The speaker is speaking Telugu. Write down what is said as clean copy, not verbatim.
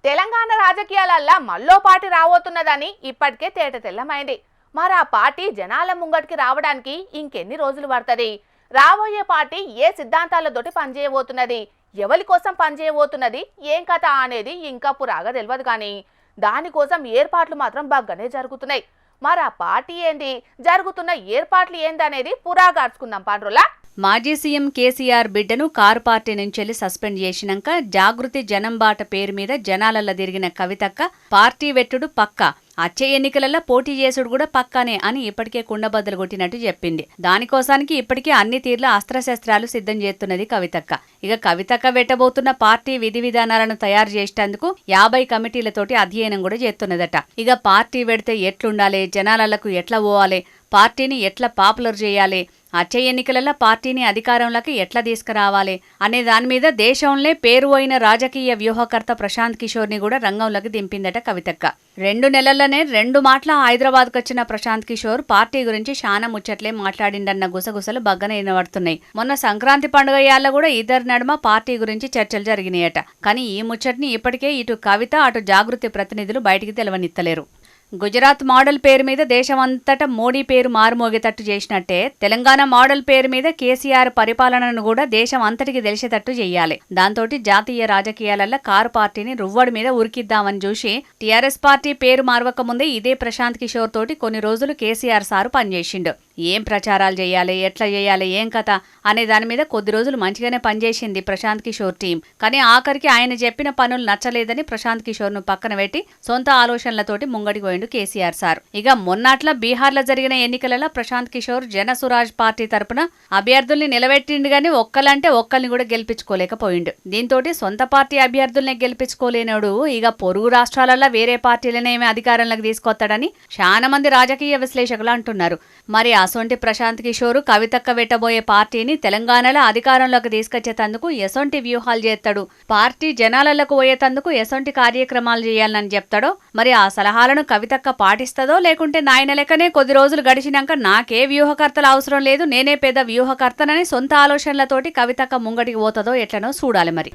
తెలంగాణ రాజకీయాలల్లా మల్లో పార్టీ రాబోతున్నదని ఇప్పటికే తేట తెల్లమైంది. మరి ఆ పార్టీ జనాల ముంగటికి రావడానికి ఇంకెన్ని రోజులు పడుతుంది? రాబోయే పార్టీ ఏ సిద్ధాంతాలతోటి పనిచేయబోతున్నది, ఎవరి కోసం పనిచేయబోతున్నది, ఏం కథ అనేది ఇంకా పురాగా తెలియదు. కానీ దానికోసం ఏర్పాట్లు మాత్రం బాగానే జరుగుతున్నాయి. మరి ఆ పార్టీ ఏంది, జరుగుతున్న ఏర్పాట్లు ఏంది అనేది పురాగా అర్చుకుందాం పాండ్రులా. మాజీ సీఎం కేసీఆర్ బిడ్డను కారు పార్టీ నుంచి సస్పెండ్ చేసినాక జాగృతి జనం బాట పేరు మీద జనాలల్ల తిరిగిన కవితక్క పార్టీ వెట్టుడు పక్కా, వచ్చే ఎన్నికలలో పోటీ చేసుడు కూడా పక్కానే అని ఇప్పటికే కుండబద్దలు కొట్టినట్టు చెప్పింది. దానికోసానికి ఇప్పటికే అన్ని తీర్ల అస్త్రశస్త్రాలు సిద్ధం చేస్తున్నది కవితక్క. ఇక కవితక్క వెట్టబోతున్న పార్టీ విధి విధానాలను తయారు చేసేందుకు 50 కమిటీలతోటి అధ్యయనం కూడా చేస్తున్నదట. ఇక పార్టీ పెడితే ఎట్లుండాలి, జనాలకు ఎట్లా పోవాలి, పార్టీని ఎట్లా పాపులర్ చేయాలి, వచ్చే ఎన్నికలలో పార్టీని అధికారంలోకి ఎట్లా తీసుకురావాలి అనే దాని మీద దేశంలో పేరు అయిన రాజకీయ వ్యూహకర్త ప్రశాంత్ కిషోర్ ని కూడా రంగంలోకి దింపిందట కవితక్క. 2 నెలల్లోనే 2 మాటల హైదరాబాద్కు వచ్చిన ప్రశాంత్ కిషోర్ పార్టీ గురించి శానా ముచ్చట్లే మాట్లాడిండన్న గుసగుసలు బగ్గనే వినబడుతున్నాయి. మొన్న సంక్రాంతి పండుగ యాళ్ళ కూడా ఇద్దరి నడుమ పార్టీ గురించి చర్చలు జరిగినాయట. కానీ ఈ ముచ్చట్ని ఇప్పటికే ఇటు కవిత అటు జాగృతి ప్రతినిధులు బయటికి తెలవనిత్తలేరు. గుజరాత్ మోడల్ పేరు మీద దేశమంతటా మోడీ పేరు మారుమోగేటట్టు చేసినట్టే తెలంగాణ మోడల్ పేరు మీద కేసీఆర్ పరిపాలనను కూడా దేశం అంతటికి తెలిసేటట్టు చెయ్యాలి. దాంతోటి జాతీయ రాజకీయాలలో కారు పార్టీని రువ్వడి మీద ఉరికిద్దామని చూసి టీఆర్ఎస్ పార్టీ పేరు మార్వక ముందే ఇదే ప్రశాంత్ కిషోర్ తోటి కొన్ని రోజులు కేసీఆర్ సారు పనిచేసిండు. ఏం ప్రచారాలు చేయాలి, ఎట్లా చేయాలి, ఏం కథ అనే దాని మీద కొద్ది రోజులు మంచిగానే పనిచేసింది ప్రశాంత్ కిషోర్ టీం. కానీ ఆఖరికి ఆయన చెప్పిన పనులు నచ్చలేదని ప్రశాంత్ కిషోర్ ను పక్కన పెట్టి సొంత ఆలోచనలతోటి ముంగడికి పోయిండు కేసీఆర్ సార్. ఇక మొన్నట్ల బీహార్లో జరిగిన ఎన్నికలలో ప్రశాంత్ కిషోర్ జనసురాజ్ పార్టీ తరపున అభ్యర్థుల్ని నిలబెట్టిండు గానీ ఒక్కలంటే ఒక్కల్ని కూడా గెలిపించుకోలేకపోయిండు. దీంతో సొంత పార్టీ అభ్యర్థుల్ని గెలిపించుకోలేనోడు ఇక పొరుగు రాష్ట్రాలలో వేరే పార్టీలనేమి అధికారంలోకి తీసుకొస్తాడని చాలా మంది రాజకీయ విశ్లేషకులు అంటున్నారు. మరి అసొంటి ప్రశాంత్ కిషోర్ కవితక్క వెట్టబోయే పార్టీని తెలంగాణలో అధికారంలోకి తీసుకొచ్చేతందుకు ఎసొంటి వ్యూహాలు చేస్తాడు, పార్టీ జనాలకు పోయేతందుకు ఎసొంటి కార్యక్రమాలు చేయాలని చెప్తాడో, మరి ఆ సలహాలను కవితక్క పాటిస్తుందో లేకుంటే నాయన లెక్కనే కొద్ది రోజులు గడిచినాక నాకే వ్యూహకర్తలు అవసరం లేదు, నేనే పెద్ద వ్యూహకర్తనని సొంత ఆలోచనలతోటి కవితక్క ముంగటికి పోతుందో ఎట్లనో చూడాలి మరి.